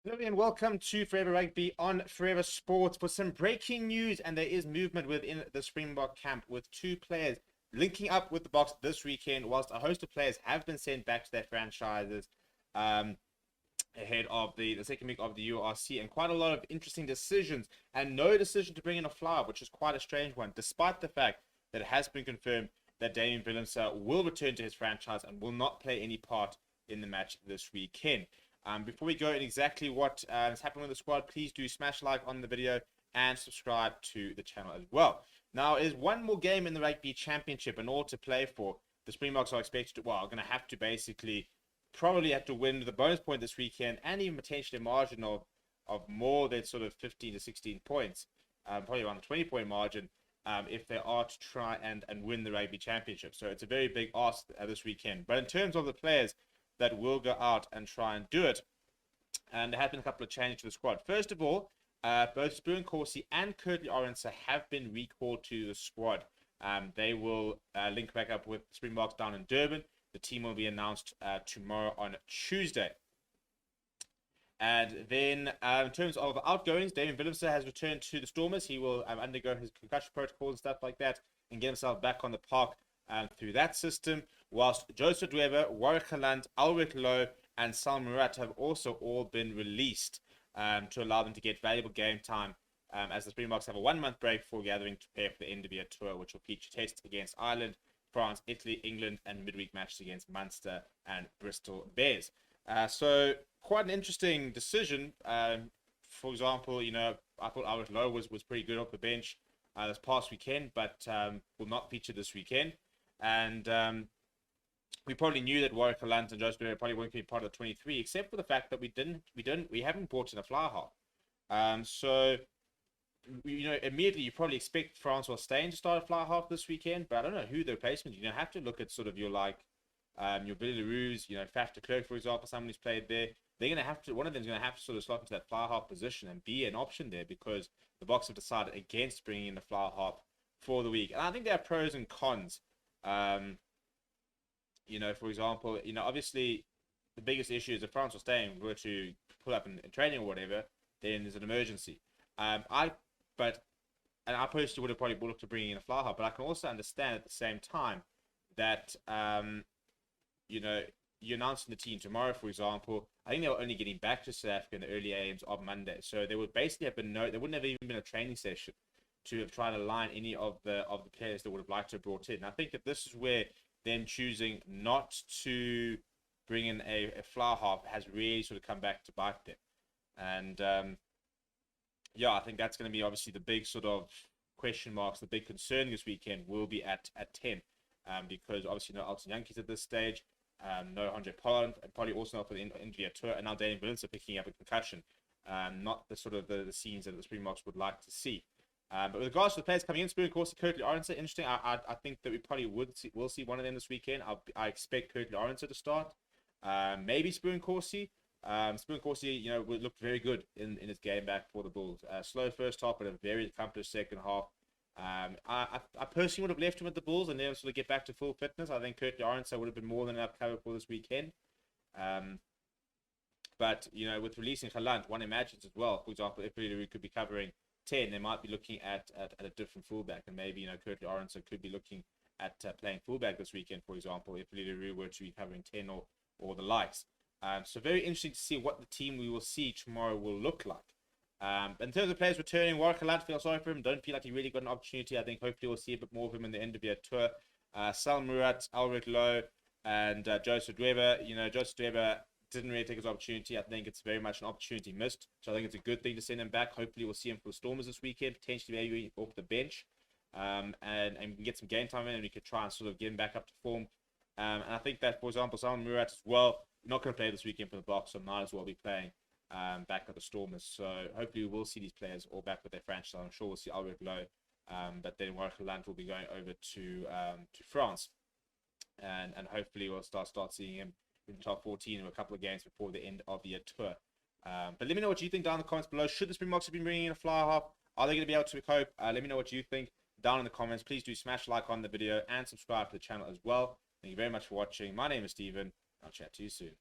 Hello and welcome to Forever Rugby on Forever Sports for some breaking news, and there is movement within the Springbok camp with two players linking up with the Boks this weekend, whilst a host of players have been sent back to their franchises ahead of the second week of the URC, and quite a lot of interesting decisions, and no decision to bring in a flyer, which is quite a strange one, despite the fact that it has been confirmed that Damian Willemse will return to his franchise and will not play any part in the match this weekend. Before we go in exactly what is happening with the squad, please do smash like on the video and subscribe to the channel as well. Now, there's one more game in the Rugby Championship and all to play for. The Springboks are expected to, are going to have to probably have to win the bonus point this weekend, and even potentially a margin of more than sort of 15 to 16 points, probably around the 20-point margin, if they are to try and win the Rugby Championship. So it's a very big ask this weekend. But in terms of the players that will go out and try and do it, and there have been a couple of changes to the squad. First of all, both NKOSI and ARENDSE have been recalled to the squad. They will link back up with Springboks down in Durban. The team will be announced tomorrow on Tuesday. And then in terms of outgoings, Damian Willemse has returned to the Stormers. He will undergo his concussion protocols and stuff like that and get himself back on the park through that system, whilst Joseph Dweber, Warwick Galant, Alric Lowe, and Sal Murat have also all been released to allow them to get valuable game time, as the Springboks have a 1-month break before gathering to prepare for the end of year tour, which will feature tests against Ireland, France, Italy, England, and midweek matches against Munster and Bristol Bears. So quite an interesting decision. For example, I thought Alric Lowe was pretty good off the bench this past weekend, but will not feature this weekend. And we probably knew that Warwick Galant and Joseph Dweber probably weren't going to be part of the 23, except for the fact that we haven't brought in a fly half. So immediately you probably expect Francois Steyn to start a fly half this weekend, but I don't know who the replacement. You have to look at sort of your Billy LaRue's, Faf de Klerk, for example, someone who's played there. They're going to have to, one of them's going to have to sort of slot into that fly half position and be an option there, because the Boks have decided against bringing in the fly half for the week. And I think there are pros and cons. For example, obviously the biggest issue is if Francois Steyn were to pull up in training or whatever, then there's an emergency. I personally would have probably looked to bring in a fly half, but I can also understand at the same time that you're announcing the team tomorrow, for example. I think they were only getting back to South Africa in the early AMs of Monday, so there would basically have been there wouldn't have even been a training session to have tried to line any of the players that would have liked to have brought in. And I think that this is where them choosing not to bring in a fly half has really sort of come back to bite them. And I think that's going to be obviously the big sort of question marks. The big concern this weekend will be at 10, because obviously no Alton Yankees at this stage, no Andre Pollard, and probably also not for the end of the tour, and now Damian Willemse picking up a concussion. Not the sort of the scenes that the Springboks would like to see. But with regards to the players coming in, NKOSI, ARENDSE, interesting. I think that we probably will see one of them this weekend. I expect ARENDSE to start. Maybe NKOSI. NKOSI, looked very good in his game back for the Bulls. Slow first half, but a very accomplished second half. I personally would have left him at the Bulls and then sort of get back to full fitness. I think ARENDSE would have been more than enough cover for this weekend. But with releasing Galant, one imagines as well. For example, if we could be covering 10, they might be looking at a different fullback, and maybe ARENDSE could be looking at playing fullback this weekend, for example, if Leroux were to be covering 10 or the likes. So very interesting to see what the team we will see tomorrow will look like. In terms of players returning, Warwick Galant, feel sorry for him. Don't feel like he really got an opportunity. I think hopefully we'll see a bit more of him in the end of year tour. Sal Murat, Alric Lowe, and Joseph Dweber. Joseph Dweber didn't really take his opportunity. I think it's very much an opportunity missed. So I think it's a good thing to send him back. Hopefully we'll see him for the Stormers this weekend, potentially maybe off the bench. And we can get some game time in, and we could try and sort of get him back up to form. And I think that, for example, Sal Murat as well, not going to play this weekend for the Boks, so might as well be playing back at the Stormers. So hopefully we will see these players all back with their franchise. I'm sure we'll see Alric Lowe, but then Warwick Galant will be going over to France. And hopefully we'll start seeing him in top 14 in a couple of games before the end of the year tour. But let me know what you think down in the comments below. Should the Springboks have been bringing in a fly half? Are they going to be able to cope? Let me know what you think down in the comments. Please do smash like on the video and subscribe to the channel as well. Thank you very much for watching. My name is Steven. I'll chat to you soon.